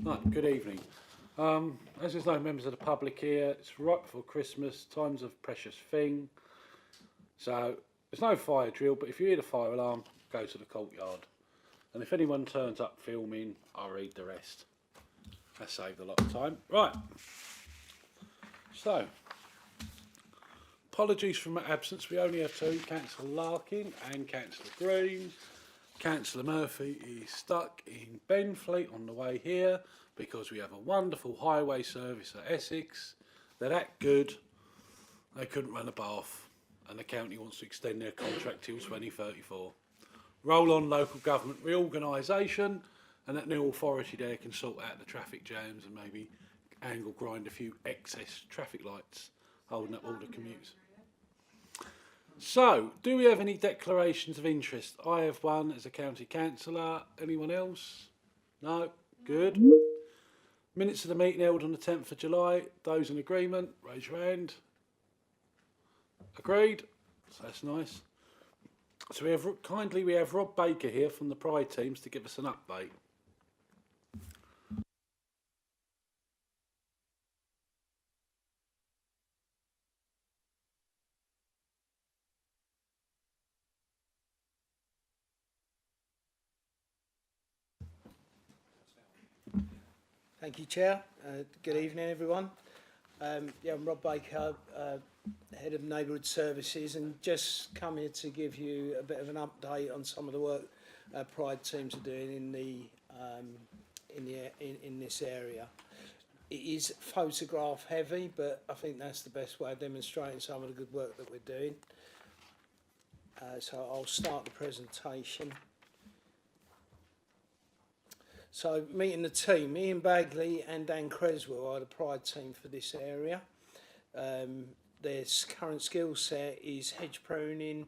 Right, good evening. As there's no members of the public here, it's right before Christmas, time's a precious thing. So there's no fire drill, but if you hear the fire alarm, go to the courtyard. And if anyone turns up filming, I'll read the rest. That saved a lot of time. Right, so apologies for my absence. We only have two, Councillor Larkin and Councillor Green. Councillor Murphy is stuck in Benfleet on the way here because we have a wonderful highway service at Essex. They're that good, they couldn't run a bath, and the county wants to extend their contract till 2034. Roll on local government reorganisation, and that new authority there can sort out the traffic jams and maybe angle grind a few excess traffic lights holding up all the commutes. So, do we have any declarations of interest? I have one as a county councillor. Anyone else? No? Good. Minutes of the meeting held on the 10th of July. Those in agreement, raise your hand. Agreed. So that's nice. So we have Rob Baker here from the Pride teams to give us an update. Thank you, Chair. Good evening, everyone. Yeah, I'm Rob Baker, Head of Neighbourhood Services, and just come here to give you a bit of an update on some of the work Pride teams are doing in this area. It is photograph heavy, but I think that's the best way of demonstrating some of the good work that we're doing. So I'll start the presentation. So meeting the team, Ian Bagley and Dan Creswell are the Pride team for this area. Their current skill set is hedge pruning,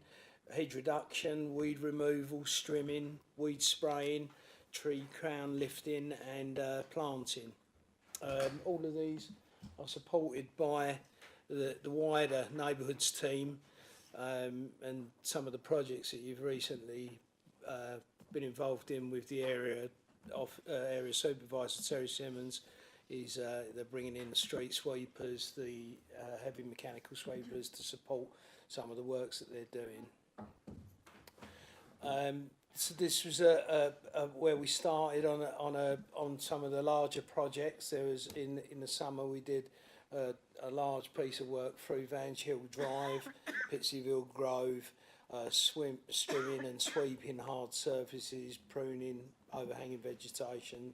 hedge reduction, weed removal, strimming, weed spraying, tree crown lifting and planting. All of these are supported by the wider neighbourhoods team and some of the projects that you've recently been involved in with the area supervisor Terry Simmons is they're bringing in the street sweepers, the heavy mechanical sweepers to support some of the works that they're doing. So this was where we started on some of the larger projects. There was in the summer we did a large piece of work through Vange Hill Drive, Pittseyville Grove, strimming and sweeping hard surfaces, pruning overhanging vegetation,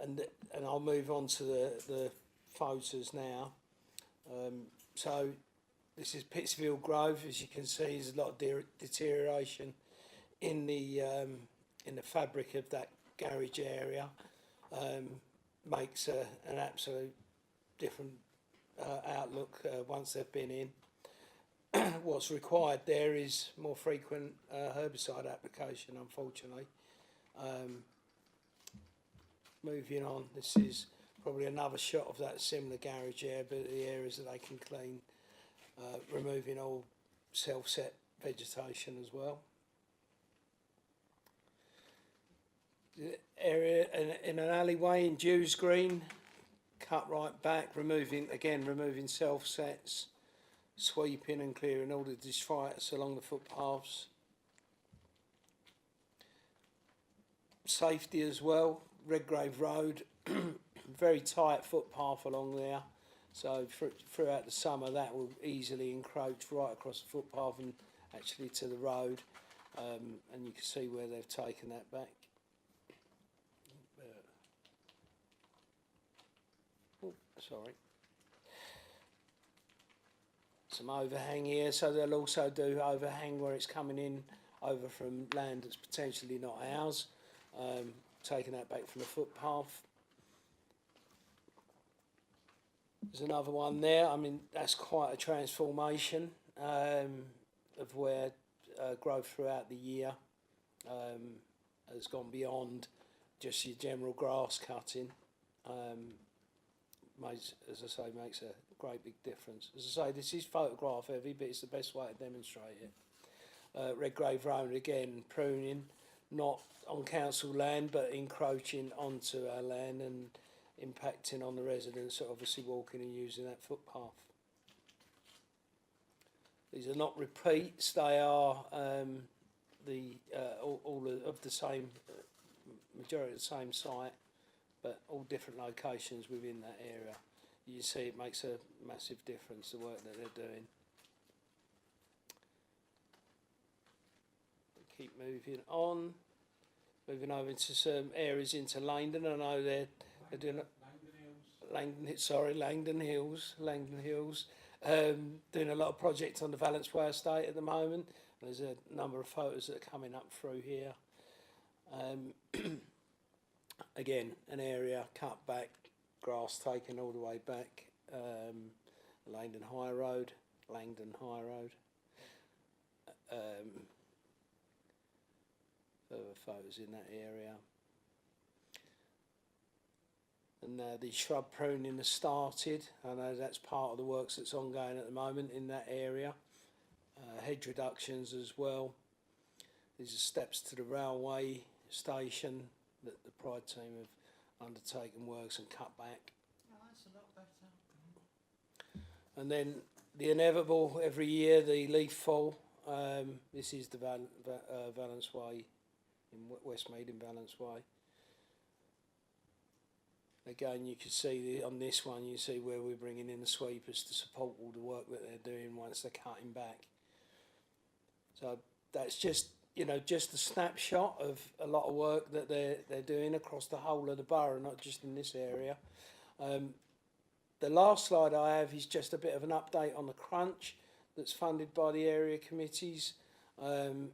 and I'll move on to the photos now. So this is Pittseyville Grove. As you can see, there's a lot of deterioration in the fabric of that garage area. Makes an absolute different outlook once they've been in. What's required there is more frequent herbicide application, unfortunately. Moving on, this is probably another shot of that similar garage area, but the areas that they can clean, removing all self-set vegetation as well. The area in an alleyway in Dews Green, cut right back, removing self-sets, sweeping and clearing all the detritus along the footpaths. Safety as well, Redgrave Road, very tight footpath along there, so throughout the summer that will easily encroach right across the footpath and actually to the road, and you can see where they've taken that back. Sorry. Some overhang here, so they'll also do overhang where it's coming in over from land that's potentially not ours, taking that back from the footpath. There's another one there. I mean, that's quite a transformation of where growth throughout the year has gone beyond just your general grass cutting. As I say, makes a great big difference. As I say, this is photograph heavy, but it's the best way to demonstrate it. Redgrave Road again, pruning, not on council land but encroaching onto our land and impacting on the residents that are obviously walking and using that footpath. These are not repeats, they are all of the same, majority of the same site, but all different locations within that area. You see it makes a massive difference, the work that they're doing. Keep moving on. Moving over into some areas into Langdon. I know they're doing Langdon Hills. Doing a lot of projects on the Valence Way estate at the moment. There's a number of photos that are coming up through here. Again, an area cut back, grass taken all the way back. Langdon High Road. Further photos in that area. And the shrub pruning has started. I know that's part of the works that's ongoing at the moment in that area. Hedge reductions as well. These are steps to the railway station that the Pride team have undertaken works and cut back. Oh, that's a lot better. And then the inevitable every year, the leaf fall. This is the Valence Way, in Westmead in Valence Way. Again, you can see on this one, you see where we're bringing in the sweepers to support all the work that they're doing once they're cutting back. So that's just, you know, just a snapshot of a lot of work that they're doing across the whole of the borough, not just in this area. The last slide I have is just a bit of an update on the crunch that's funded by the area committees, and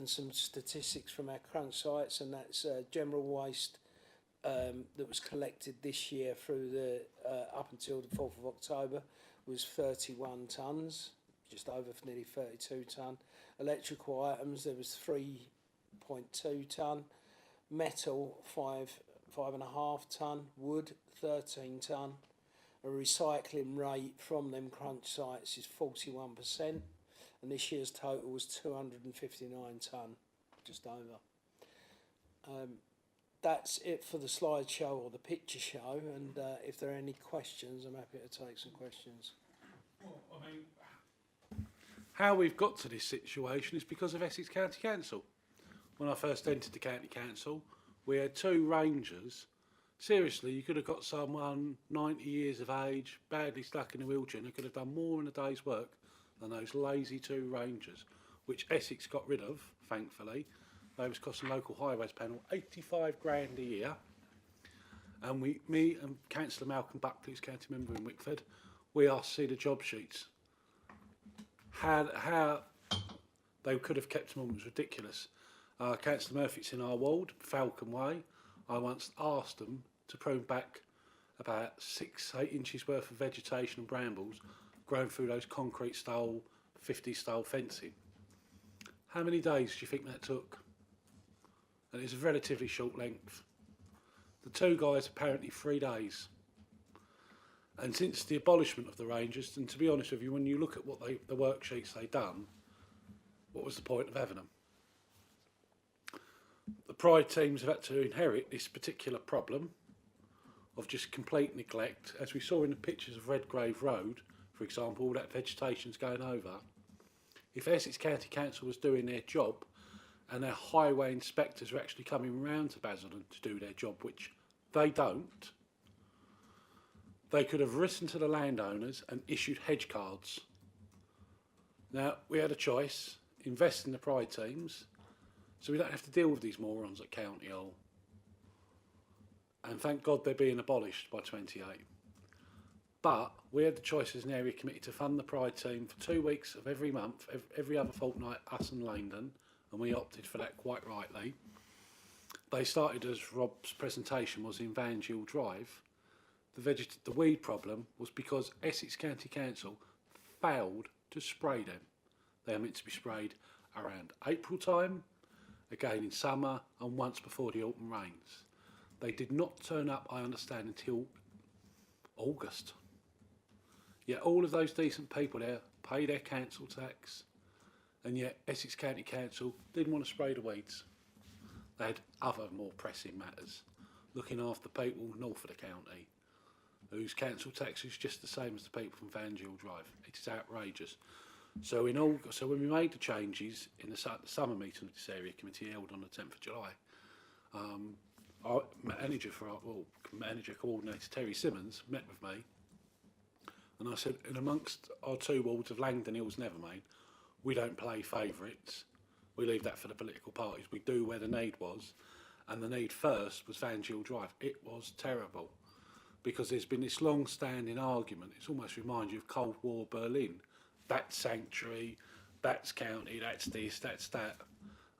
some statistics from our crunch sites, and that's general waste that was collected this year through the up until the 4th of October was 31 tonnes, just over nearly 32 tonne. Electrical items, there was 3.2 tonne. Metal, 5.5 tonne. Wood, 13 tonne. A recycling rate from them crunch sites is 41%, and this year's total was 259 tonne, just over. That's it for the slideshow or the picture show, and if there are any questions, I'm happy to take some questions. Well, I mean, how we've got to this situation is because of Essex County Council. When I first entered the County Council, we had 2 rangers. Seriously, you could have got someone 90 years of age, badly stuck in a wheelchair, and who could have done more in a day's work than those lazy 2 rangers, which Essex got rid of, thankfully. They was costing local highways panel 85 grand a year. And me and Councillor Malcolm Buckley, who's county member in Wickford, we asked to see the job sheets. How they could have kept them on was ridiculous. Councillor Murphy's in our ward, Falcon Way. I once asked them to prune back about 6-8 inches worth of vegetation and brambles grown through those concrete style, 50 style fencing. How many days do you think that took? And it's a relatively short length. The 2 guys apparently 3 days. And since the abolishment of the Rangers, and to be honest with you, when you look at what the worksheets they done, what was the point of having them? The Pride teams have had to inherit this particular problem of just complete neglect. As we saw in the pictures of Redgrave Road, for example, all that vegetation's going over. If Essex County Council was doing their job, and their highway inspectors are actually coming round to Basildon to do their job, which they don't, they could have written to the landowners and issued hedge cards. Now, we had a choice, invest in the Pride teams, so we don't have to deal with these morons at County Hall. And thank God they're being abolished by 28. But we had the choice as an area committee to fund the Pride team for 2 weeks of every month, every other fortnight, us and Langdon, and we opted for that quite rightly. They started, as Rob's presentation was, in Van Giel Drive. The weed problem was because Essex County Council failed to spray them. They are meant to be sprayed around April time, again in summer, and once before the autumn rains. They did not turn up, I understand, until August. Yet all of those decent people there pay their council tax, and yet Essex County Council didn't want to spray the weeds. They had other more pressing matters, looking after people north of the county, whose council tax is just the same as the people from Van Gill Drive. It is outrageous. So when we made the changes in the summer meeting of this area committee held on the 10th of July, our manager coordinator Terry Simmons met with me, and I said, in amongst our two wards of Langdon Hills, Nevermain, we don't play favourites. We leave that for the political parties. We do where the need was, and the need first was Van Gill Drive. It was terrible, because there's been this long-standing argument. It's almost reminds you of Cold War Berlin. That's sanctuary, that's county, that's this, that's that.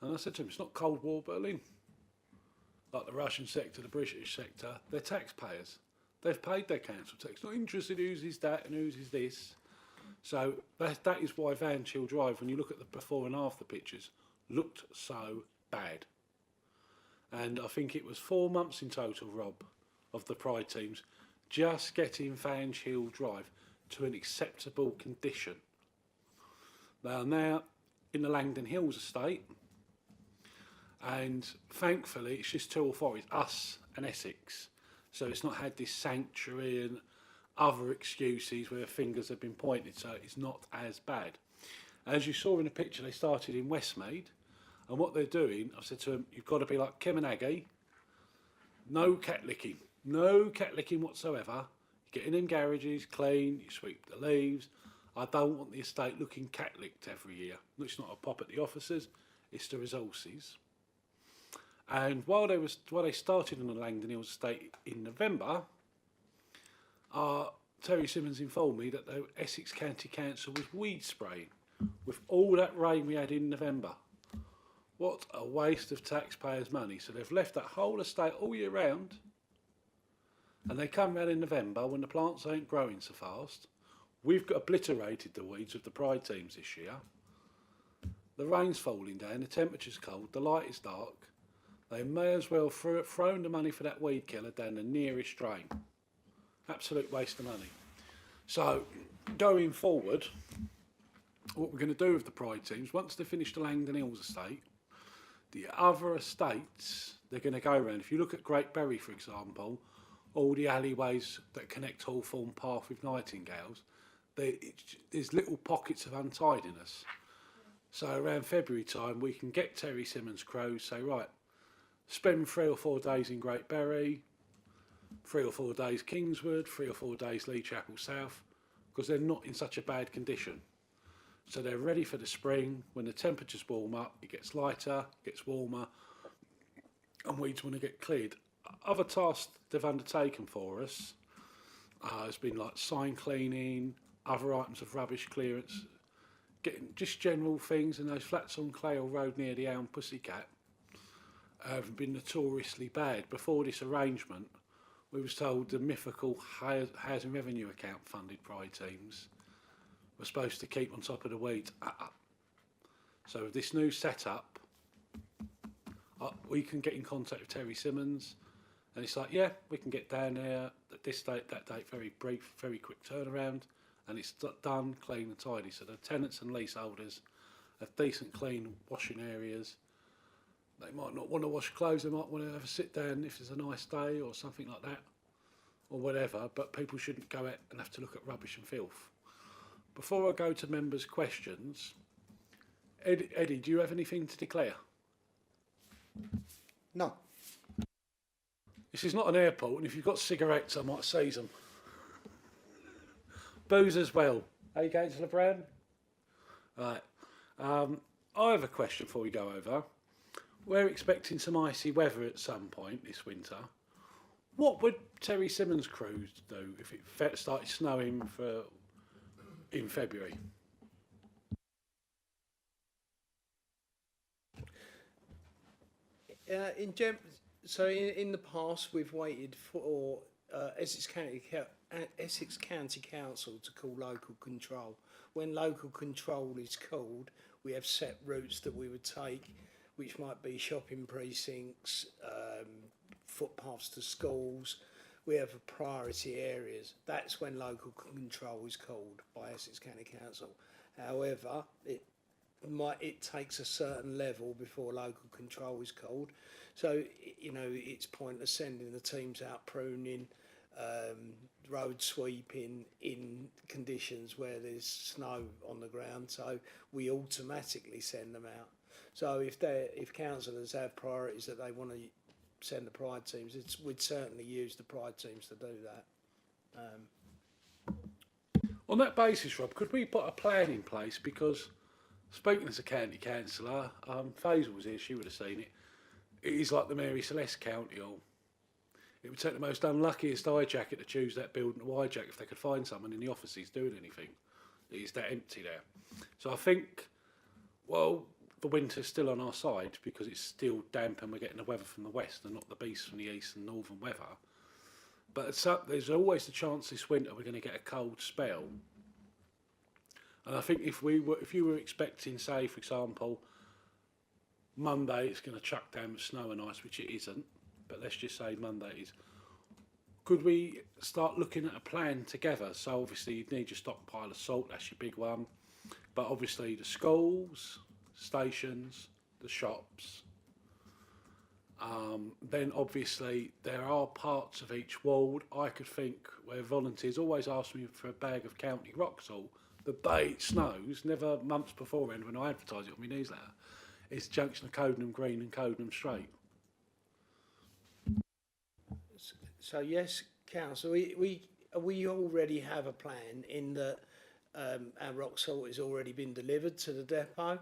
And I said to him, it's not Cold War Berlin. Like the Russian sector, the British sector, they're taxpayers. They've paid their council tax. Not interested whose is that and whose is this. So that is why Van Gill Drive, when you look at the before and after pictures, looked so bad. And I think it was 4 months in total, Rob, of the Pride teams, just getting Van Gill Drive to an acceptable condition. Now in the Langdon Hills estate, and thankfully it's just two authorities, us and Essex, so it's not had this sanctuary and other excuses where fingers have been pointed, so it's not as bad. As you saw in the picture, they started in Westmead, and what they're doing, I've said to them, you've got to be like Kim and Aggie, no cat licking whatsoever. You get in them garages, clean, you sweep the leaves. I don't want the estate looking cat licked every year. It's not a pop at the officers, it's the resources. And while they started on the Langdon Hills estate in November, Terry Simmons informed me that the Essex County Council was weed spraying with all that rain we had in November. What a waste of taxpayers' money. So they've left that whole estate all year round, and they come round in November when the plants ain't growing so fast. We've got obliterated the weeds with the Pride teams this year. The rain's falling down, the temperature's cold, the light is dark. They may as well thrown the money for that weed killer down the nearest drain. Absolute waste of money. So, going forward, what we're going to do with the Pride teams, once they finish the Langdon Hills estate, the other estates, they're going to go around. If you look at Great Berry, for example, all the alleyways that connect Hawthorne Path with Nightingales, there's little pockets of untidiness. So around February time, we can get Terry Simmons' crew, say, right, spend 3 or 4 days in Great Berry, 3 or 4 days Kingswood, 3 or 4 days Lee Chapel South, because they're not in such a bad condition. So they're ready for the spring. When the temperatures warm up, it gets lighter, gets warmer, and weeds want to get cleared. Other tasks they've undertaken for us has been like sign cleaning, other items of rubbish clearance, getting just general things. And those flats on Clayle Road near the Elm Pussycat have been notoriously bad. Before this arrangement, we was told the mythical housing revenue account funded Pride teams were supposed to keep on top of the weeds. So with this new setup, we can get in contact with Terry Simmons, and it's like, yeah, we can get down there at this date, that date, very brief, very quick turnaround, and it's done, clean and tidy. So the tenants and leaseholders have decent, clean washing areas. They might not want to wash clothes, they might want to have a sit down if it's a nice day or something like that, or whatever, but people shouldn't go out and have to look at rubbish and filth. Before I go to members' questions, Eddie, do you have anything to declare? No. This is not an airport, and if you've got cigarettes, I might seize them. Booze as well. Hey, Councillor Brown? Right. I have a question before we go over. We're expecting some icy weather at some point this winter. What would Terry Simmons' crews do if it started snowing in February? In the past, we've waited for Essex County Council to call local control. When local control is called, we have set routes that we would take, which might be shopping precincts, footpaths to schools. We have priority areas. That's when local control is called by Essex County Council. However, it takes a certain level before local control is called. So, you know, it's pointless sending the teams out pruning, road sweeping in conditions where there's snow on the ground. So we automatically send them out. So if councillors have priorities that they want to send the pride teams, we'd certainly use the pride teams to do that. On that basis, Rob, could we put a plan in place? Because speaking as a county councillor, Faisal was here, she would have seen it. It is like the Mary Celeste County Hall. It would take the most unluckiest hijacker to choose that building to hijack if they could find someone in the offices doing anything. It is that empty there. So I think, well, the winter's still on our side because it's still damp and we're getting the weather from the west and not the beast from the east and northern weather. But there's always the chance this winter we're going to get a cold spell. And I think if you were expecting, say, for example, Monday it's going to chuck down with snow and ice, which it isn't, but let's just say Monday is. Could we start looking at a plan together? So obviously you'd need your stockpile of salt, that's your big one. But obviously the schools, stations, the shops. Then obviously there are parts of each ward I could think where volunteers always ask me for a bag of county rock salt the day it snows, never months beforehand when I advertise it on my newsletter. It's junction of Codenham Green and Codenham Straight. So yes, council, we already have a plan in that our rock salt has already been delivered to the depot.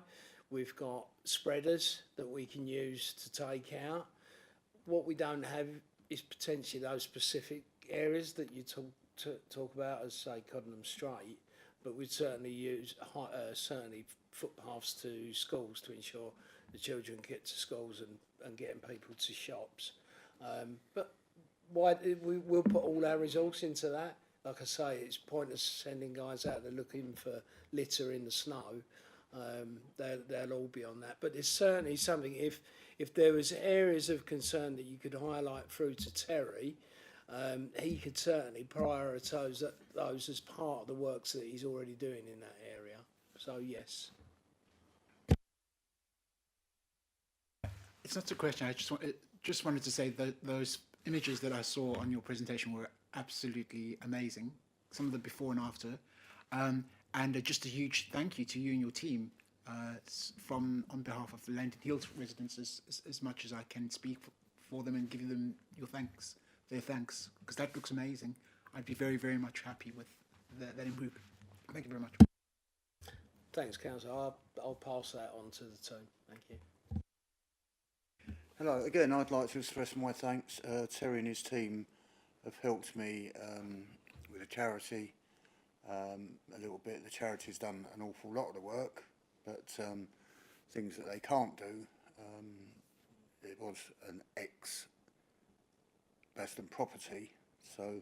We've got spreaders that we can use to take out. What we don't have is potentially those specific areas that you talk about as, say, Coddenham Straight, but we'd certainly use certainly footpaths to schools to ensure the children get to schools and getting people to shops. But we'll put all our resource into that. Like I say, it's pointless sending guys out there looking for litter in the snow. They'll all be on that. But there's certainly something, if there was areas of concern that you could highlight through to Terry, he could certainly prioritise those as part of the works that he's already doing in that area. So yes. It's not a question. I just wanted to say that those images that I saw on your presentation were absolutely amazing. Some of the before and after. And just a huge thank you to you and your team on behalf of the Lantern Hills residents as much as I can speak for them and give them their thanks, because that looks amazing. I'd be very, very much happy with that improvement. Thank you very much. Thanks, Councillor. I'll pass that on to the team. Thank you. Hello, again, I'd like to express my thanks. Terry and his team have helped me with a charity a little bit. The charity's done an awful lot of the work, but things that they can't do. It was an ex-Baston property, so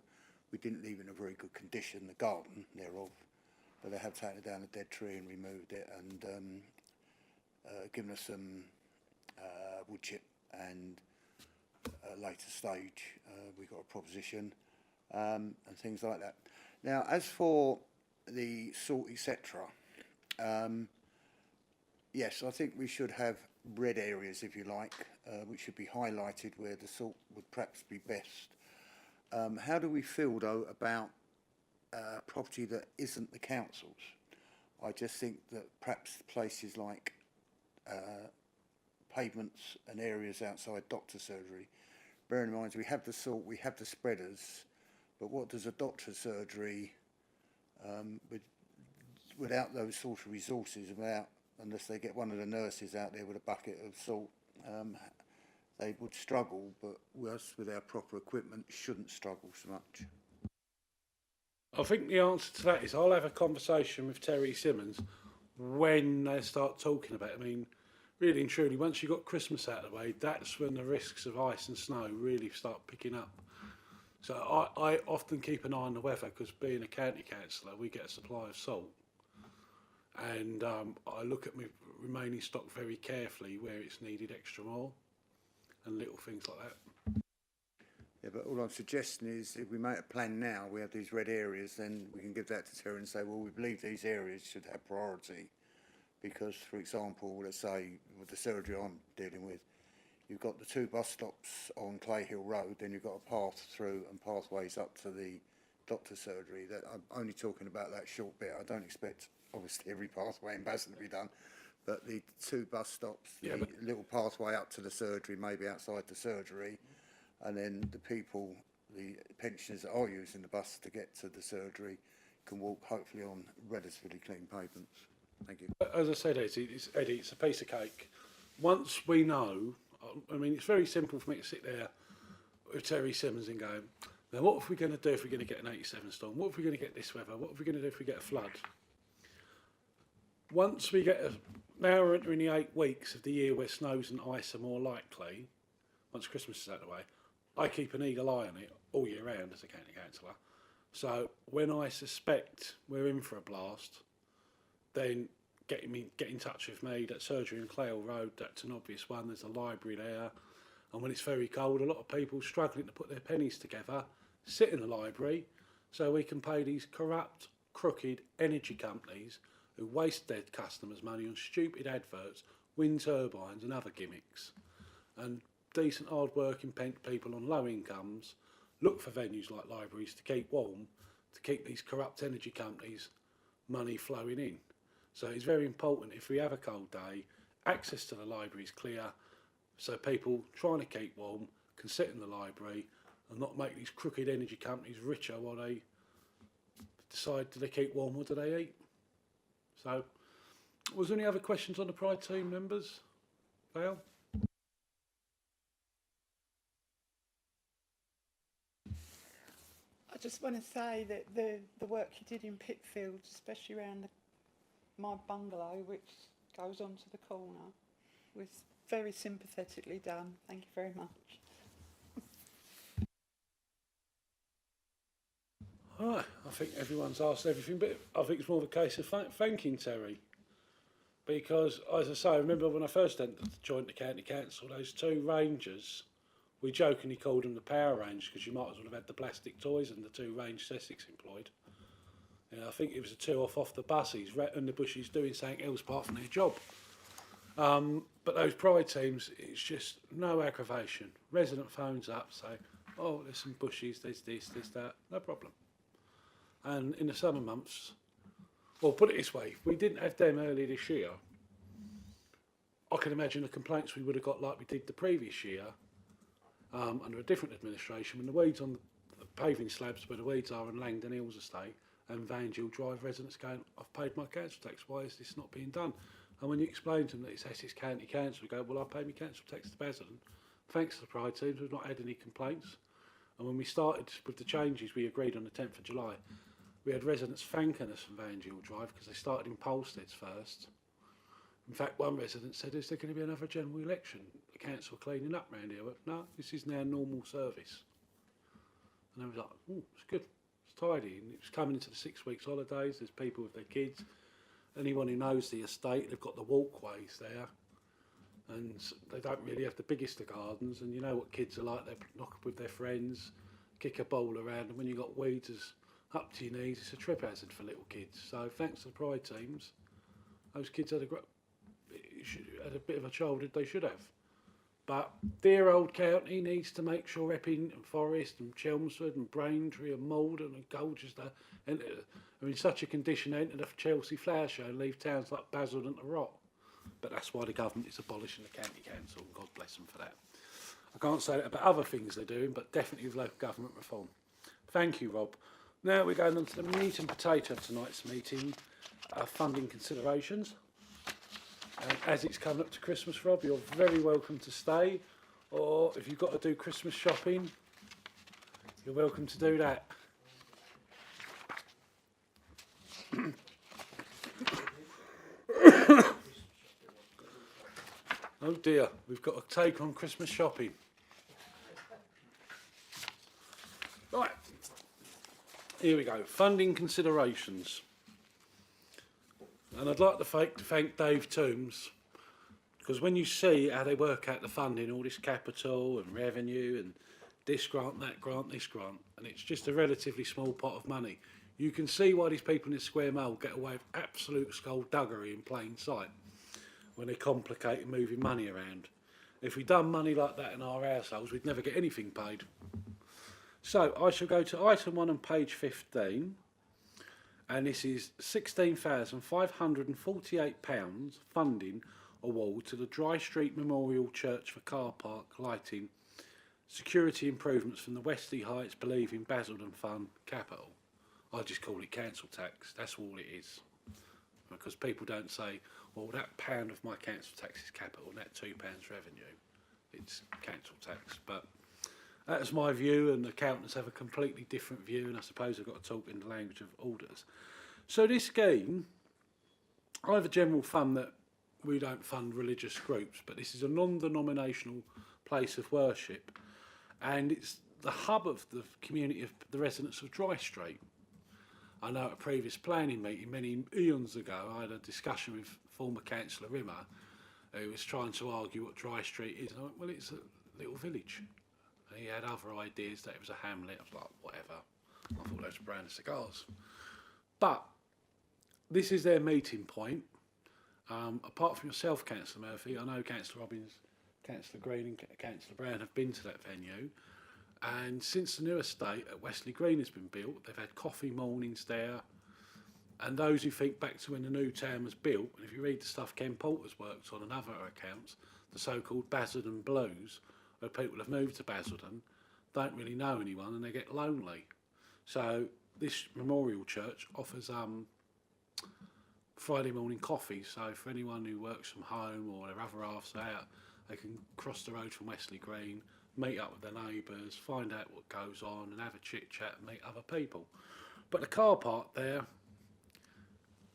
we didn't leave it in a very good condition, the garden thereof, but they have taken down a dead tree and removed it and given us some wood chip, and at a later stage we got a proposition and things like that. Now, as for the salt, etc., yes, I think we should have red areas, if you like, which should be highlighted where the salt would perhaps be best. How do we feel, though, about property that isn't the council's? I just think that perhaps places like pavements and areas outside doctor surgery, bearing in mind we have the salt, we have the spreaders, but what does a doctor's surgery without those sort of resources, unless they get one of the nurses out there with a bucket of salt, they would struggle, but us with our proper equipment shouldn't struggle so much. I think the answer to that is I'll have a conversation with Terry Simmons when they start talking about it. I mean, really and truly, once you've got Christmas out of the way, that's when the risks of ice and snow really start picking up. So I often keep an eye on the weather, because being a county councillor, we get a supply of salt. And I look at my remaining stock very carefully where it's needed extra more and little things like that. Yeah, but all I'm suggesting is if we make a plan now, we have these red areas, then we can give that to Terry and say, well, we believe these areas should have priority. because, for example, let's say with the surgery I'm dealing with, you've got the 2 bus stops on Clay Hill Road, then you've got a path through and pathways up to the doctor's surgery. That I'm only talking about that short bit. I don't expect, obviously, every pathway in Basel to be done, but the 2 bus stops, Yeah, the little pathway up to the surgery, maybe outside the surgery, and then the people, the pensioners that are using the bus to get to the surgery can walk hopefully on relatively clean pavements. Thank you. As I said, Eddie, it's a piece of cake. Once we know, I mean, it's very simple for me to sit there with Terry Simmons and go, now what are we going to do if we're going to get an 87 storm? What if we're going to get this weather? What are we going to do if we get a flood? Once we get now we're entering the 8 weeks of the year where snows and ice are more likely, once Christmas is out of the way, I keep an eagle eye on it all year round as a county councillor. So when I suspect we're in for a blast, then get in touch with me. That surgery in Clay Hill Road, that's an obvious one. There's a library there. And when it's very cold, a lot of people struggling to put their pennies together sit in the library so we can pay these corrupt, crooked energy companies who waste their customers' money on stupid adverts, wind turbines and other gimmicks. And decent, hard-working people on low incomes look for venues like libraries to keep warm, to keep these corrupt energy companies' money flowing in. So it's very important, if we have a cold day, access to the library is clear, so people trying to keep warm can sit in the library and not make these crooked energy companies richer while they decide, do they keep warm or do they eat? So, was there any other questions on the Pride team members? Val? I just want to say that the work you did in Pitfield, especially around my bungalow, which goes onto the corner, was very sympathetically done. Thank you very much. Right, I think everyone's asked everything, but I think it's more of a case of thanking Terry. Because, as I say, I remember when I first joined the county council, those 2 rangers, we jokingly called them the Power Rangers because you might as well have had the plastic toys and the 2 range Sussex employed. You know, I think it was the 2 off the buses, in the bushes doing something else apart from their job. But those Pride teams, it's just no aggravation. Resident phones up, say, oh, there's some bushes, there's this, there's that, no problem. And in the summer months, well, put it this way, if we didn't have them earlier this year, I can imagine the complaints we would have got like we did the previous year, under a different administration, when the weeds on the paving slabs where the weeds are in Langdon Hills Estate and Van Gill Drive, residents going, I've paid my council tax, why is this not being done? And when you explain to them that it's Essex County Council, we go, well, I pay my council tax to Basildon. Thanks to the Pride teams, we've not had any complaints. And when we started with the changes we agreed on the 10th of July, we had residents thanking us from Van Gill Drive because they started in Polsteads first. In fact, one resident said, is there going to be another general election? The council cleaning up round here? But no, this is now normal service. And I was like, oh, it's good, it's tidy. And it's coming into the 6 weeks holidays, there's people with their kids. Anyone who knows the estate, they've got the walkways there. And they don't really have the biggest of gardens. And you know what kids are like, they knock up with their friends, kick a ball around. And when you've got weeds up to your knees, it's a trip hazard for little kids. So thanks to the Pride teams, those kids had a bit of a childhood they should have. But dear old county needs to make sure Epping and Forest and Chelmsford and Braintree and Malden and Colchester are in such a condition to enter the Chelsea Flower Show and leave towns like Basildon to rot. But that's why the government is abolishing the county council, and God bless them for that. I can't say that about other things they're doing, but definitely with local government reform. Thank you, Rob. Now we're going on to the meat and potato of tonight's meeting, funding considerations. And as it's coming up to Christmas, Rob, you're very welcome to stay, or if you've got to do Christmas shopping, you're welcome to do that. Oh dear, we've got to take on Christmas shopping. Right, here we go, funding considerations. And I'd like to thank Dave Toombs, because when you see how they work out the funding, all this capital and revenue and this grant, that grant, this grant, and it's just a relatively small pot of money, You can see why these people in the square mole get away with absolute skullduggery in plain sight when they complicate moving money around. If we'd done money like that in our households, we'd never get anything paid. So I shall go to item 1 on page 15, and this is £16,548 funding award to the Dry Street Memorial Church for car park lighting, security improvements from the Westley Heights Believe in Basildon Fund Capital. I just call it council tax, that's all it is. Because people don't say, well, that pound of my council tax is capital and that £2 revenue. It's council tax. But that's my view, and accountants have a completely different view, and I suppose I've got to talk in the language of auditors. So this scheme, I have a general fund that we don't fund religious groups, but this is a non-denominational place of worship, and it's the hub of the community of the residents of Dry Street. I know at a previous planning meeting many eons ago, I had a discussion with former councillor Rimmer, who was trying to argue what Dry Street is. And I went, well, it's a little village. And he had other ideas that it was a hamlet. I was like, whatever. I thought that was a brand of cigars. But this is their meeting point. Apart from yourself, Councillor Murphy, I know Councillor Robbins, Councillor Green and Councillor Brown have been to that venue. And since the new estate at Westley Green has been built, they've had coffee mornings there. And those who think back to when the new town was built, and if you read the stuff Ken Porter's worked on and other accounts, the so-called Basildon Blues, where people have moved to Basildon, don't really know anyone and they get lonely. So this memorial church offers Friday morning coffee. So for anyone who works from home or their other halves out, they can cross the road from Westley Green, meet up with their neighbours, find out what goes on and have a chit chat and meet other people. But the car park there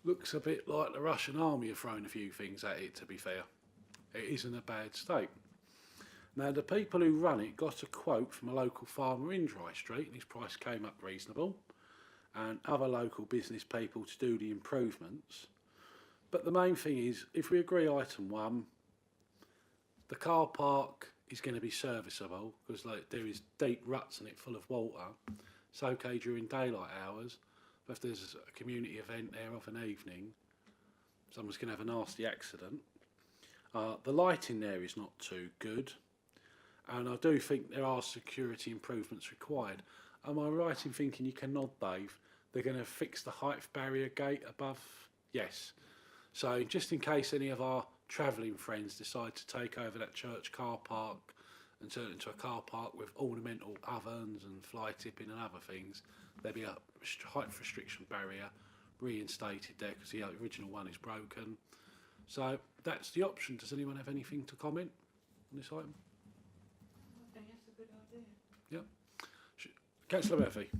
looks a bit like the Russian army have thrown a few things at it, to be fair. It is in a bad state. Now the people who run it got a quote from a local farmer in Dry Street, and his price came up reasonable, and other local business people to do the improvements. But the main thing is, if we agree item 1, the car park is going to be serviceable, because there is deep ruts in it full of water. It's okay during daylight hours, but if there's a community event there of an evening, someone's going to have a nasty accident. The lighting there is not too good, and I do think there are security improvements required. Am I right in thinking, you can nod, Dave, they're going to fix the height barrier gate above? Yes. So just in case any of our travelling friends decide to take over that church car park and turn it into a car park with ornamental ovens and fly tipping and other things, there'll be a height restriction barrier reinstated there, because the original one is broken. So that's the option. Does anyone have anything to comment on this item? I think that's a good idea. Yep. Councillor Murphy.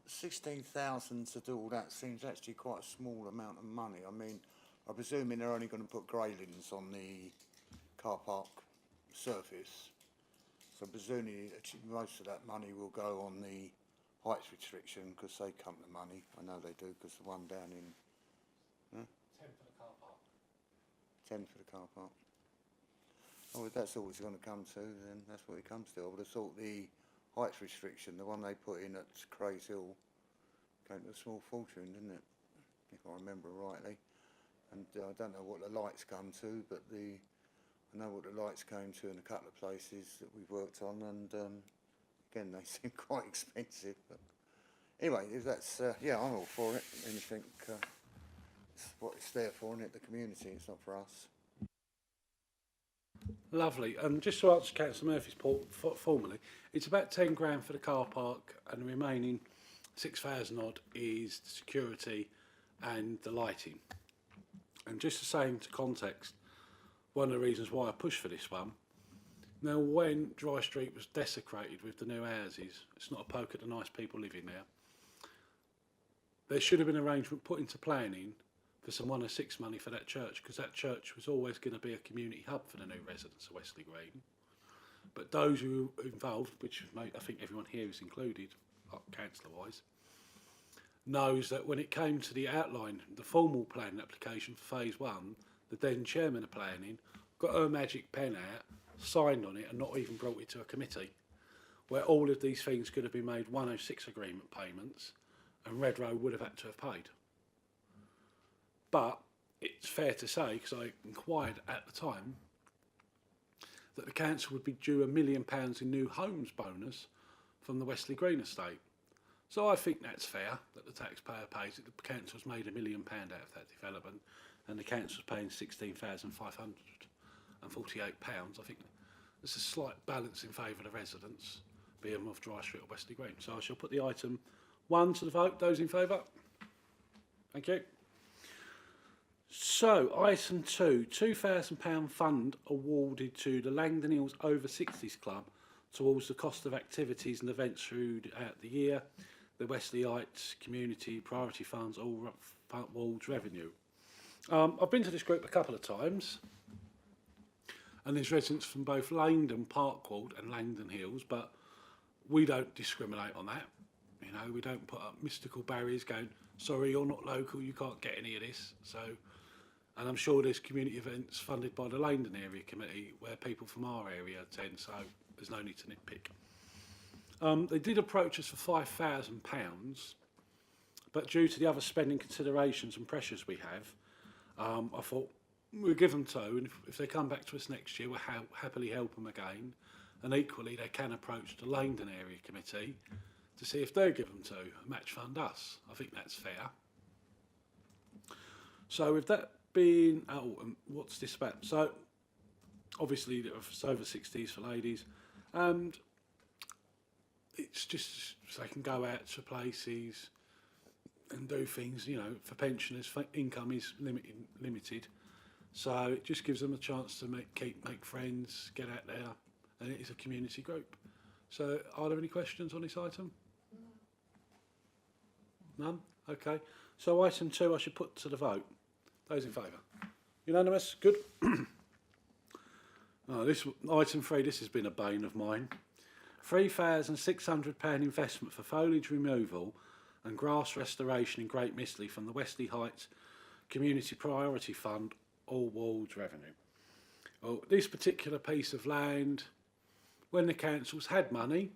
16,000 to do all that seems actually quite a small amount of money. I mean, I'm presuming they're only going to put graylings on the car park surface. So presumably most of that money will go on the heights restriction, because they come to money. I know they do, because the one down in... 10 for the car park. 10 for the car park. Oh, if that's all it's going to come to, then that's what it comes to. I would have thought the heights restriction, the one they put in at Craig's Hill, came to a small fortune, didn't it? If I remember rightly. And I don't know what the lights come to, but I know what the lights came to in a couple of places that we've worked on, and again, they seem quite expensive. But anyway, if that's, yeah, I'm all for it. Anything, it's what it's there for, isn't it? The community, it's not for us. Lovely. And just to answer Councillor Murphy's point formally, it's about 10 grand for the car park, and the remaining 6,000 odd is the security and the lighting. And just to say into context, one of the reasons why I pushed for this one, now when Dry Street was desecrated with the new houses, it's not a poke at the nice people living there, there should have been an arrangement put into planning for some 106 money for that church, because that church was always going to be a community hub for the new residents of Westley Green. But those who were involved, which I think everyone here is included, councillor-wise, knows that when it came to the outline, the formal planning application for phase 1, the then chairman of planning got her magic pen out, signed on it, and not even brought it to a committee. where all of these things could have been made 106 agreement payments and Red Road would have had to have paid. But it's fair to say, because I inquired at the time, that the council would be due £1 million in new homes bonus from the Westley Green estate. So I think that's fair, that the taxpayer pays it. The council's made £1 million out of that development, and the council's paying £16,548. I think there's a slight balance in favour of the residents, being of Dry Street or Westley Green. So I shall put the item 1 to the vote. Those in favour? Thank you. So, item 2, £2,000 fund awarded to the Langdon Hills Over 60s Club towards the cost of activities and events throughout the year. The Westley Heights Community Priority Funds all awards revenue. I've been to this group a couple of times, and there's residents from both Langdon Parkward and Langdon Hills, but we don't discriminate on that. You know, we don't put up mystical barriers going, sorry, you're not local, you can't get any of this. So, and I'm sure there's community events funded by the Langdon Area Committee where people from our area attend, so there's no need to nitpick. They did approach us for £5,000, but due to the other spending considerations and pressures we have, I thought we'll give them to, and if they come back to us next year, we'll happily help them again. And equally, they can approach the Langdon Area Committee to see if they'll give them to match fund us. I think that's fair. So with that being, what's this about? So obviously it's over 60s for ladies, and it's just so they can go out to places and do things, you know, for pensioners, income is limited. So it just gives them a chance to make friends, get out there, and it is a community group. So are there any questions on this item? None? Okay. So item 2 I should put to the vote. Those in favour? Unanimous? Good. This item 3, this has been a bane of mine. £3,600 investment for foliage removal and grass restoration in Great Westley from the Westley Heights Community Priority Fund, all wards revenue. Well, this particular piece of land, when the councils had money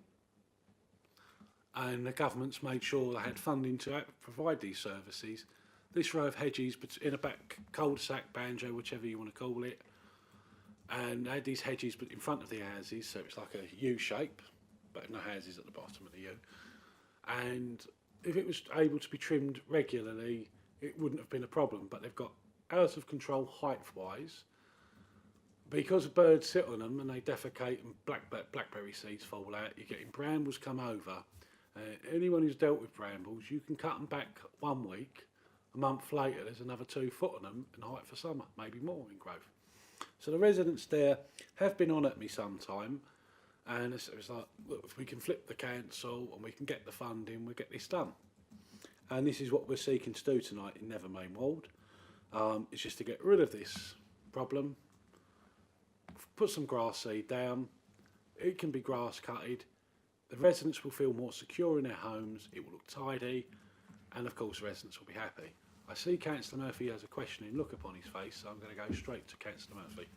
and the government's made sure they had funding to provide these services, this row of hedges in a back cul-de-sac, banjo, whichever you want to call it, and they had these hedges in front of the houses, so it's like a U shape, but no houses at the bottom of the U. And if it was able to be trimmed regularly, it wouldn't have been a problem, but they've got out of control height-wise. Because birds sit on them and they defecate and blackberry seeds fall out, you're getting brambles come over. Anyone who's dealt with brambles, you can cut them back 1 week, a month later there's another 2 foot on them in height for summer, maybe more in growth. So the residents there have been on at me sometime, and it was like, look, if we can flip the council and we can get the funding, we'll get this done. And this is what we're seeking to do tonight in Nevermain Ward. It's just to get rid of this problem, put some grass seed down, it can be grass cutted, the residents will feel more secure in their homes, it will look tidy, and of course the residents will be happy. I see Councillor Murphy has a questioning look upon his face, so I'm going to go straight to Councillor Murphy.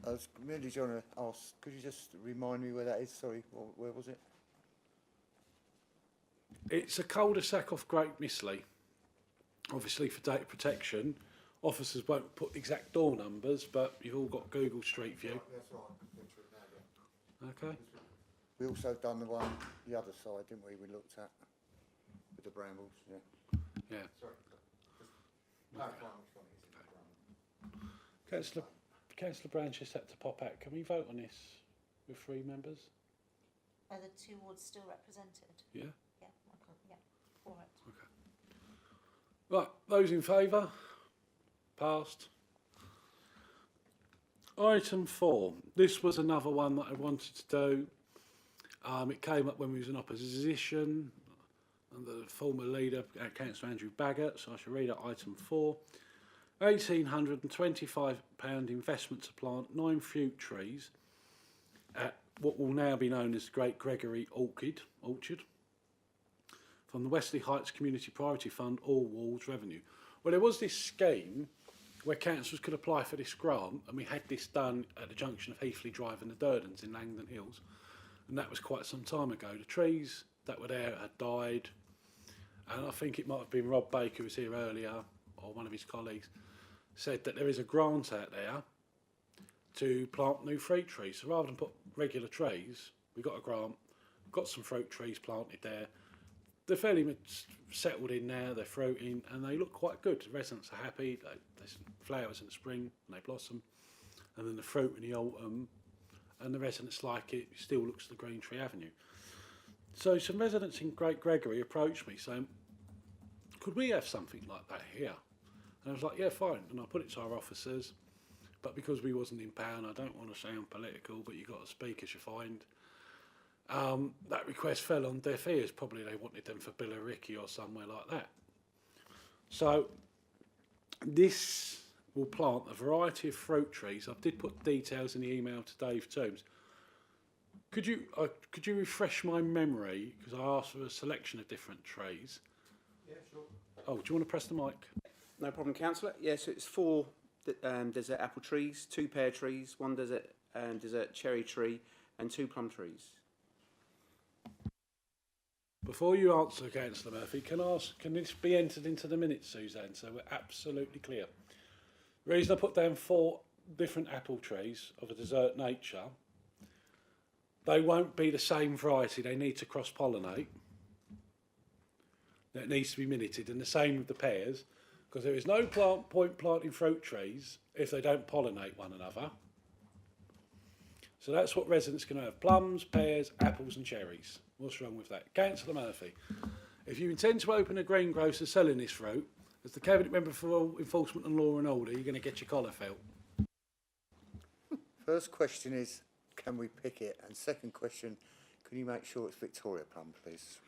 I was merely trying to ask, could you just remind me where that is? Sorry, where was it? It's a cul-de-sac off Great Westley. Obviously for data protection, officers won't put exact door numbers, but you've all got Google Street View. That's right, Okay. we also done the other side, didn't we? We looked at with the brambles, yeah. Yeah. Sorry. Councillor Branch has had to pop out. Can we vote on this with 3 members? Are the 2 wards still represented? Yeah. Yeah, yeah. All right. Right, those in favour? Passed. Item 4. This was another one that I wanted to do. It came up when we was in opposition, and the former leader, Councillor Andrew Baggett, so I shall read out item 4. £1,825 investment to plant 9 fruit trees at what will now be known as the Great Gregory Orchard from the Westley Heights Community Priority Fund, all wards revenue. Well, there was this scheme where councils could apply for this grant, and we had this done at the junction of Heathley Drive and the Durdens in Langdon Hills. and that was quite some time ago. The trees that were there had died, and I think it might have been Rob Baker who was here earlier, or one of his colleagues, said that there is a grant out there to plant new fruit trees. So rather than put regular trees, we got a grant, got some fruit trees planted there. They're fairly much settled in now, they're fruiting, and they look quite good. The residents are happy, there's flowers in the spring, and they blossom, and then the fruit in the autumn, and the residents like it, it still looks the Green Tree Avenue. So some residents in Great Gregory approached me saying, could we have something like that here? And I was like, yeah, fine. And I put it to our officers, but because we wasn't in power, and I don't want to sound political, but you've got to speak as you find, that request fell on deaf ears. Probably they wanted them for Billericay or somewhere like that. So this will plant a variety of fruit trees. I did put details in the email to Dave Toombs. Could you refresh my memory, because I asked for a selection of different trees. Yeah, sure. Oh, do you want to press the mic? No problem, councillor. Yes, it's 4 desert apple trees, 2 pear trees, 1 desert cherry tree, and 2 plum trees. Before you answer, Councillor Murphy, can this be entered into the minutes, Suzanne, so we're absolutely clear? The reason I put down 4 different apple trees of a desert nature, they won't be the same variety, they need to cross-pollinate. That needs to be minuted, and the same with the pears, because there is no point planting fruit trees if they don't pollinate one another. So that's what residents can have: plums, pears, apples and cherries. What's wrong with that? Councillor Murphy, if you intend to open a greengrocer selling this fruit, as the Cabinet Member for Enforcement and Law and Order, you're going to get your collar felt. First question is, can we pick it? And second question, can you make sure it's Victoria plum, please?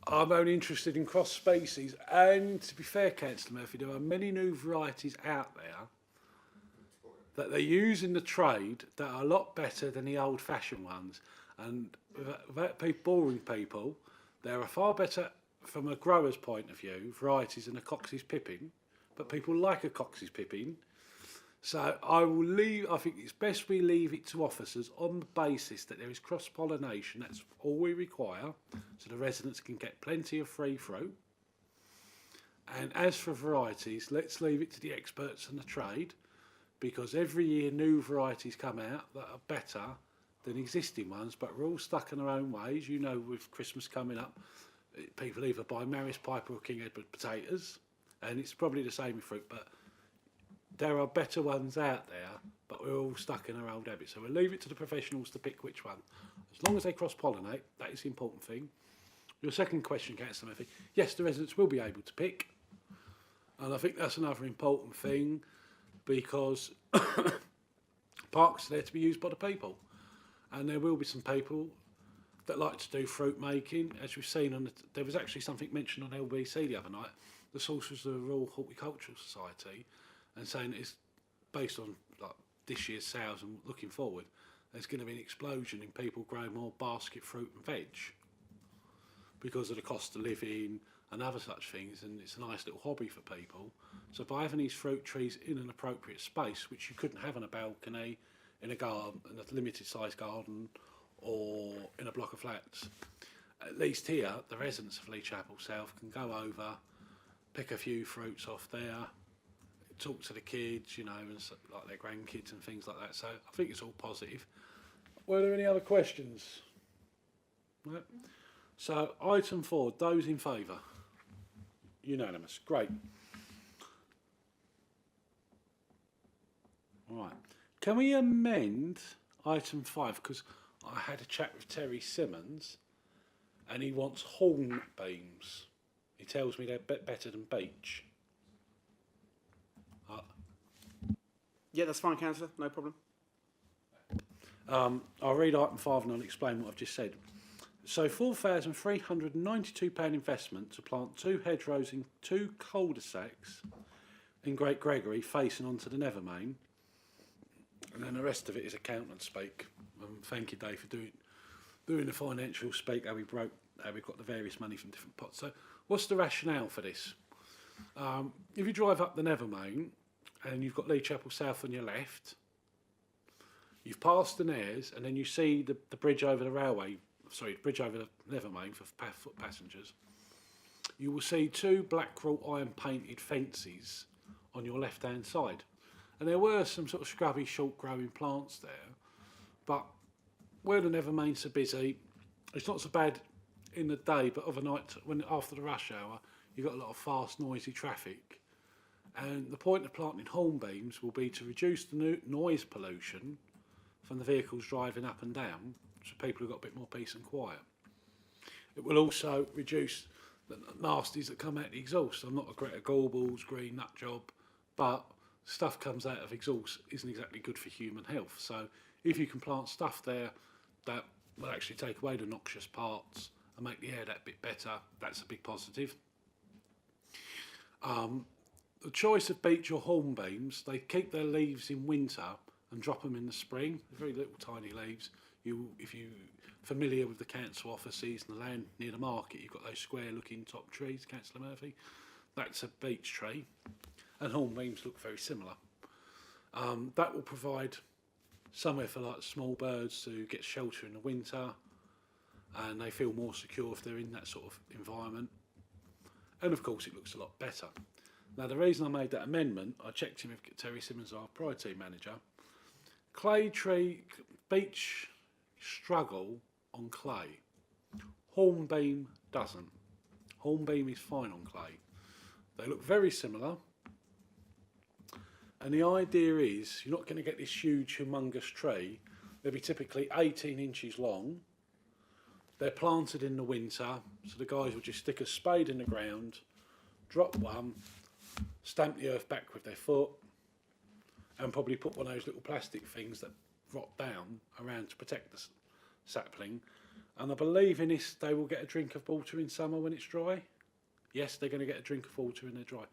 I'm only interested in cross species, and to be fair, Councillor Murphy, there are many new varieties out there that they use in the trade that are a lot better than the old-fashioned ones. And without boring people, there are far better, from a grower's point of view, varieties than a Cox's Pippin, but people like a Cox's Pippin. So I think it's best we leave it to officers on the basis that there is cross-pollination. That's all we require, so the residents can get plenty of free fruit. And as for varieties, let's leave it to the experts in the trade, because every year new varieties come out that are better than existing ones, but we're all stuck in our own ways. You know, with Christmas coming up, people either buy Maris Piper or King Edward potatoes, and it's probably the same with fruit, but there are better ones out there, but we're all stuck in our old habits. So we'll leave it to the professionals to pick which one. As long as they cross-pollinate, that is the important thing. Your second question, Councillor Murphy, yes, the residents will be able to pick, and I think that's another important thing, because parks are there to be used by the people, and there will be some people that like to do fruit making, as we've seen on there was actually something mentioned on LBC the other night. The source was the Royal Horticultural Society, and saying it's based on like this year's sales and looking forward, there's going to be an explosion in people growing more basket fruit and veg because of the cost of living and other such things, and it's a nice little hobby for people. So by having these fruit trees in an appropriate space, which you couldn't have on a balcony, in a garden, in a limited sized garden, or in a block of flats, at least here the residents of Lee Chapel South can go over, pick a few fruits off there, talk to the kids, you know, and so, like their grandkids and things like that. So I think it's all positive. Were there any other questions? No. So item 4, those in favour? Unanimous. Great. All right. Can we amend item 5? Because I had a chat with Terry Simmons, and he wants horn beams. He tells me they're better than beech. Yeah, that's fine, councillor. No problem. I'll read item 5 and I'll explain what I've just said. So £4,392 investment to plant 2 hedgerows in 2 cul-de-sacs in Great Gregory facing onto the Nevermain. And then the rest of it is accountant speak. Thank you, Dave, for doing the financial speak, how we got the various money from different pots. So what's the rationale for this? If you drive up the Nevermain and you've got Lee Chapel South on your left, You've passed the Nares, and then you see the bridge over the railway, sorry, the bridge over the Levermain for foot passengers. You will see two black wrought iron painted fences on your left hand side. And there were some sort of scrubby, short growing plants there, but where the Nevermain's so busy, it's not so bad in the day, but overnight, when after the rush hour, you've got a lot of fast, noisy traffic. And the point of planting hornbeams will be to reduce the noise pollution from the vehicles driving up and down, so people have got a bit more peace and quiet. It will also reduce the nasties that come out the exhaust. I'm not a Greta Gorbals, green nut job, but stuff comes out of exhaust isn't exactly good for human health. So if you can plant stuff there that will actually take away the noxious parts and make the air that bit better, that's a big positive. The choice of beech or hornbeams, they keep their leaves in winter and drop them in the spring. They're very little tiny leaves. If you're familiar with the council offices and the land near the market, you've got those square looking top trees, Councillor Murphy. That's a beech tree, and hornbeams look very similar. That will provide somewhere for like small birds to get shelter in the winter, and they feel more secure if they're in that sort of environment. And of course it looks a lot better. Now the reason I made that amendment, I checked in with Terry Simmons, our Pride team manager. Clay tree, beech struggle on clay. Hornbeam doesn't. Hornbeam is fine on clay. They look very similar. And the idea is you're not going to get this huge, humongous tree. They'll be typically 18 inches long. They're planted in the winter, so the guys will just stick a spade in the ground, drop one, stamp the earth back with their foot, and probably put one of those little plastic things that rot down around to protect the sapling. And I believe in this, they will get a drink of water in summer when it's dry. Yes, they're going to get a drink of water when they're dry.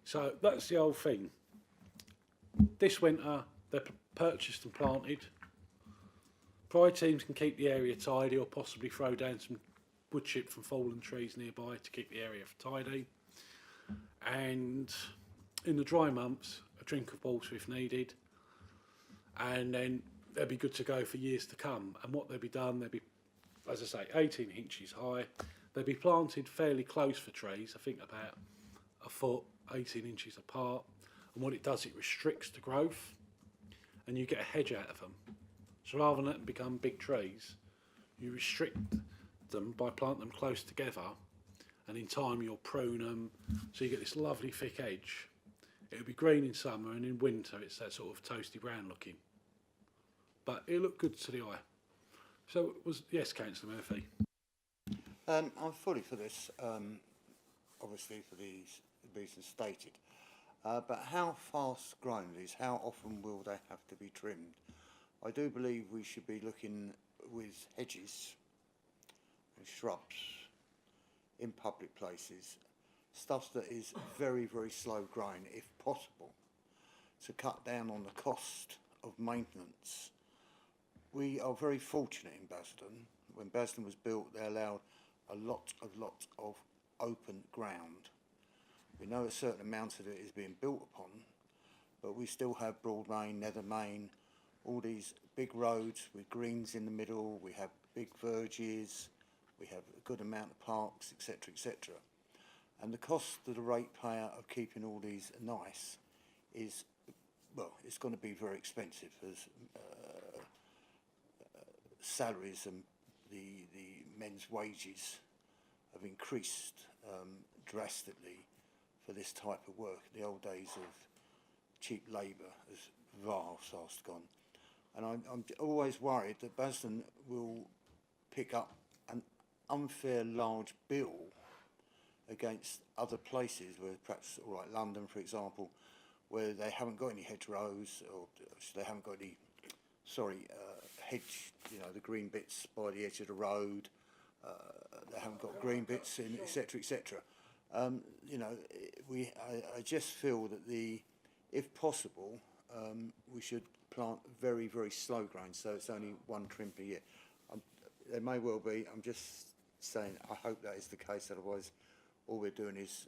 So that's the whole thing. This winter, they're purchased and planted. Pride teams can keep the area tidy or possibly throw down some wood chip from fallen trees nearby to keep the area tidy. And in the dry months, a drink of water if needed. And then they'll be good to go for years to come. And what they'll be done, they'll be, as I say, 18 inches high. They'll be planted fairly close for trees, I think about a foot, 18 inches apart. And what it does, it restricts the growth and you get a hedge out of them. So rather than let them become big trees, you restrict them by planting them close together, and in time you'll prune them so you get this lovely thick edge. It'll be green in summer, and in winter it's that sort of toasty brown looking. But it'll look good to the eye. So it was, yes, Councillor Murphy. I'm fully for this, obviously for these reasons stated. But how fast grown these, how often will they have to be trimmed? I do believe we should be looking with hedges and shrubs in public places, stuff that is very, very slow growing if possible, to cut down on the cost of maintenance. We are very fortunate in Basildon. When Basildon was built, they allowed a lot of open ground. We know a certain amount of it is being built upon, but we still have Broadmain, Nethermain, all these big roads with greens in the middle. We have big verges, we have a good amount of parks, etc., etc. And the cost to the ratepayer of keeping all these nice is, well, it's going to be very expensive, as salaries and the men's wages have increased drastically for this type of work. The old days of cheap labour has vast gone. And I'm always worried that Basildon will pick up an unfair large bill against other places where perhaps, all right, London, for example, where they haven't got any hedgerows, or they haven't got any, hedge, you know, the green bits by the edge of the road, they haven't got green bits in, etc., etc. You know, I just feel that if possible, we should plant very, very slow growing, so it's only one trim per year. There may well be, I'm just saying, I hope that is the case, otherwise all we're doing is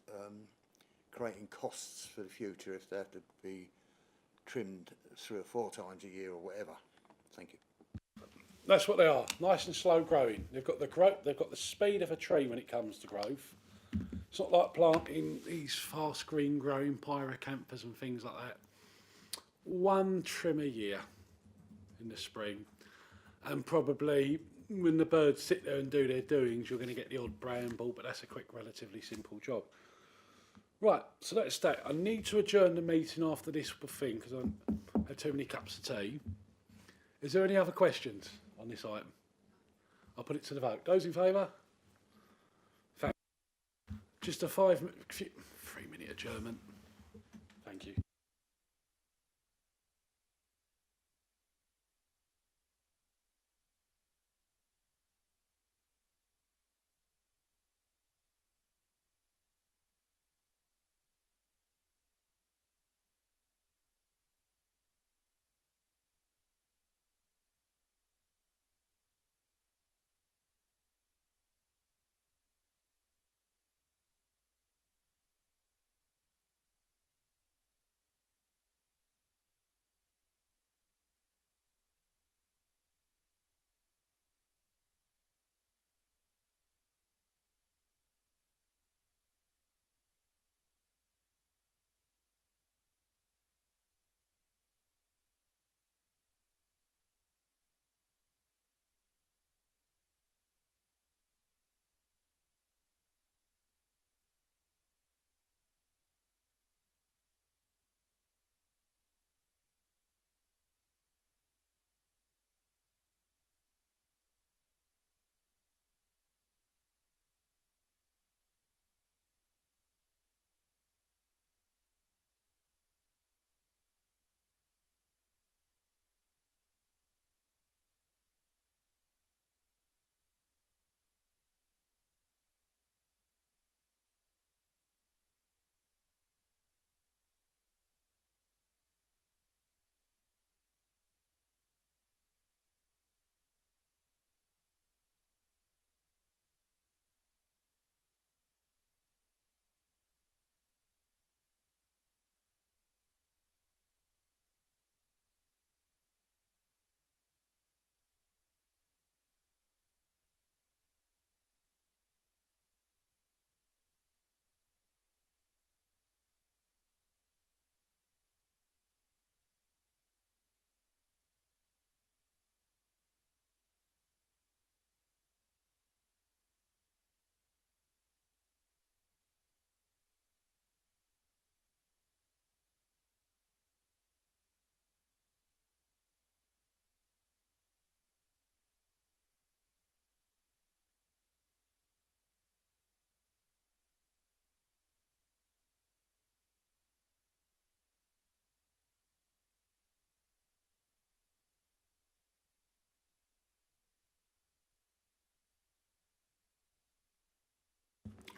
creating costs for the future if they have to be trimmed 3 or 4 times a year or whatever. Thank you. That's what they are. Nice and slow growing. They've got the growth. They've got the speed of a tree when it comes to growth. It's not like planting these fast green growing pyrocanthus and things like that. One trim a year in the spring, and probably when the birds sit there and do their doings, you're going to get the odd bramble, but that's a quick, relatively simple job. Right, so that's that. I need to adjourn the meeting after this thing because I had too many cups of tea. Is there any other questions on this item? I'll put it to the vote. Those in favour? Just a 3-minute adjournment. Thank you.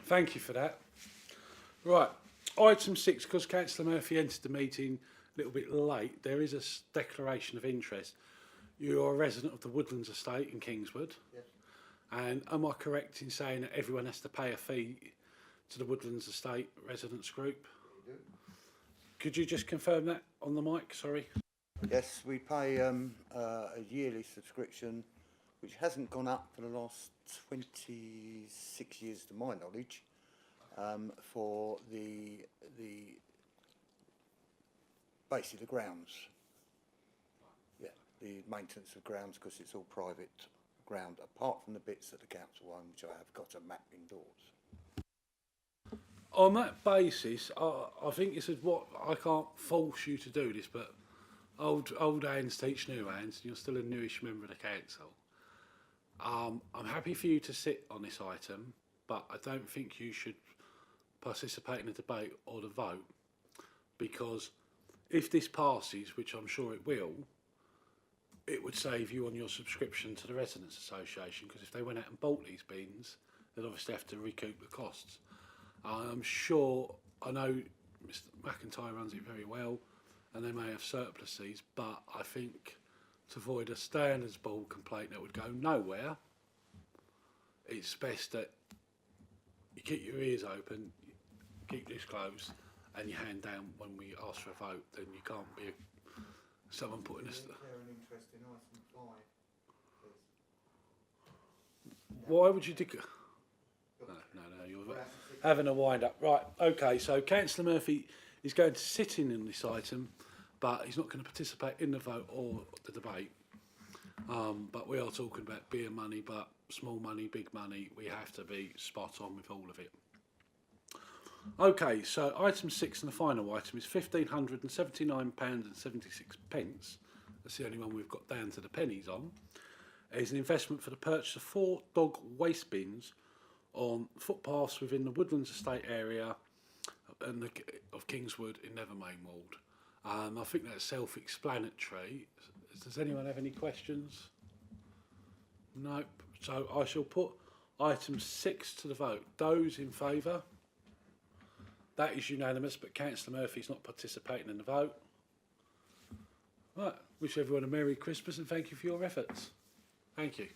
Thank you for that. Right, item 6, because Councillor Murphy entered the meeting a little bit late, there is a declaration of interest. You are a resident of the Woodlands Estate in Kingswood. Yes. And am I correct in saying that everyone has to pay a fee to the Woodlands Estate Residents Group? We do. Could you just confirm that on the mic? Sorry. Yes, we pay a yearly subscription, which hasn't gone up for the last 26 years, to my knowledge, for the basically the grounds. Yeah, the maintenance of grounds, because it's all private ground, apart from the bits that the council own, which I have got a map indoors. On that basis, I think this is what I can't force you to do this, but old hands teach new hands, and you're still a newish member of the council. I'm happy for you to sit on this item, but I don't think you should participate in the debate or the vote, because if this passes, which I'm sure it will, it would save you on your subscription to the Residents Association, because if they went out and bought these bins, they'd obviously have to recoup the costs. I'm sure, I know Mr McIntyre runs it very well, and they may have surpluses, but I think to avoid a standards board complaint that would go nowhere, it's best that you keep your ears open, keep this closed, and you hand down when we ask for a vote. Then you can't be Someone putting us. Why would you dig? No, you're having a wind up. Right, okay, so Councillor Murphy is going to sit in on this item, but he's not going to participate in the vote or the debate. But we are talking about beer money, but small money, big money, we have to be spot on with all of it. Okay, so item 6 and the final item is £1,579.76. That's the only one we've got down to the pennies on. It's an investment for the purchase of 4 dog waste bins on footpaths within the Woodlands Estate area of Kingswood in Nethermainwold. I think that's self-explanatory. Does anyone have any questions? Nope. So I shall put item 6 to the vote. Those in favour? That is unanimous, but Councillor Murphy's not participating in the vote. Right. Wish everyone a Merry Christmas and thank you for your efforts. Thank you.